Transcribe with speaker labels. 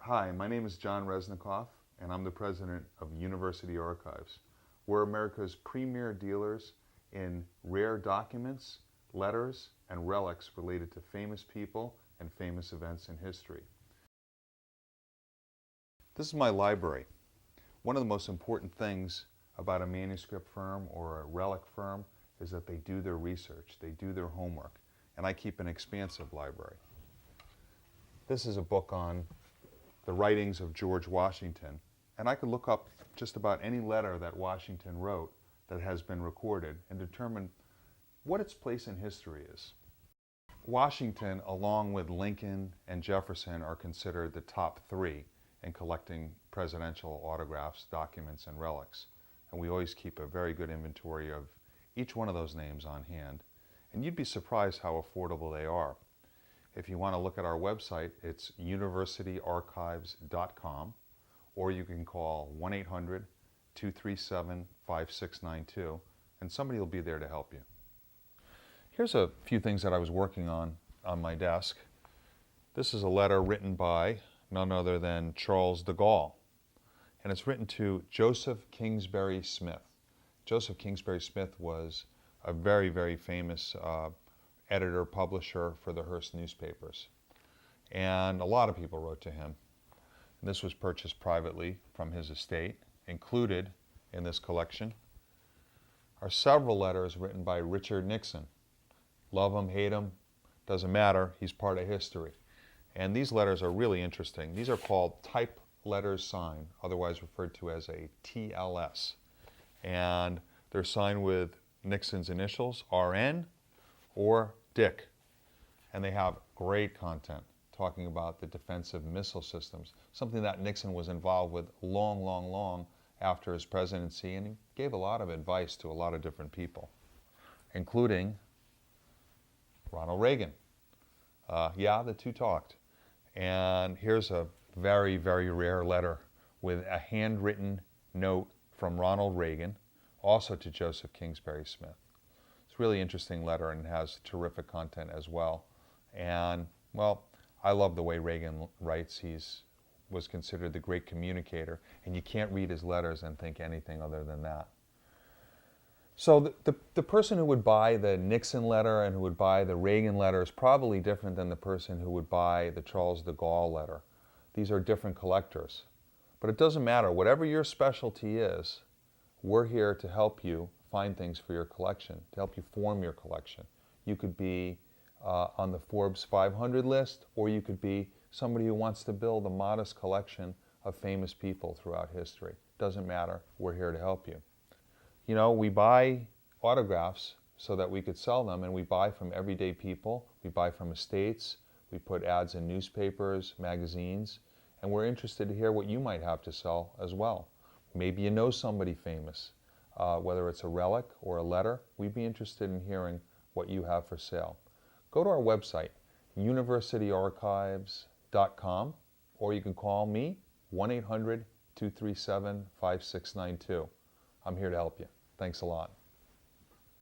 Speaker 1: Hi, my name is John Reznikoff, and I'm the president of University Archives. We're America's premier dealers in rare documents, letters, and relics related to famous people and famous events in history. This is my library. One of the most important things about a manuscript firm or a relic firm is that they do their research, they do their homework, and I keep an expansive library. This is a book on the writings of George Washington, and I could look up just about any letter that Washington wrote that has been recorded and determine what its place in history is. Washington, along with Lincoln and Jefferson, are considered the top three in collecting presidential autographs, documents, and relics. And we always keep a very good inventory of each one of those names on hand. And you'd be surprised how affordable they are. If you want to look at our website, it's universityarchives.com, or you can call 1-800-237-5692, and somebody will be there to help you. Here's a few things that I was working on my desk. This is a letter written by none other than Charles de Gaulle, and it's written to Joseph Kingsbury Smith. Joseph Kingsbury Smith was a very, very famous editor, publisher for the Hearst newspapers. And a lot of people wrote to him. And this was purchased privately from his estate. Included in this collection are several letters written by Richard Nixon. Love him, hate him, doesn't matter, he's part of history. And these letters are really interesting. These are called type letters signed, otherwise referred to as a TLS. And they're signed with Nixon's initials, RN, or Dick, and they have great content talking about the defensive missile systems, something that Nixon was involved with long after his presidency, and he gave a lot of advice to a lot of different people, including Ronald Reagan. The two talked. And here's a very, very rare letter with a handwritten note from Ronald Reagan, also to Joseph Kingsbury Smith. Really interesting letter and has terrific content as well. And well, I love the way Reagan writes. He was considered the great communicator, and you can't read his letters and think anything other than that. So the person who would buy the Nixon letter and who would buy the Reagan letter is probably different than the person who would buy the Charles de Gaulle letter. These are different collectors. But it doesn't matter. Whatever your specialty is, we're here to help you find things for your collection, to help you form your collection. You could be on the Forbes 500 list, or you could be somebody who wants to build a modest collection of famous people throughout history. Doesn't matter, we're here to help you. You know, we buy autographs so that we could sell them, and we buy from everyday people, we buy from estates, we put ads in newspapers, magazines, and we're interested to hear what you might have to sell as well. Maybe you know somebody famous. Whether it's a relic or a letter, we'd be interested in hearing what you have for sale. Go to our website, universityarchives.com, or you can call me, 1-800-237-5692. I'm here to help you. Thanks a lot.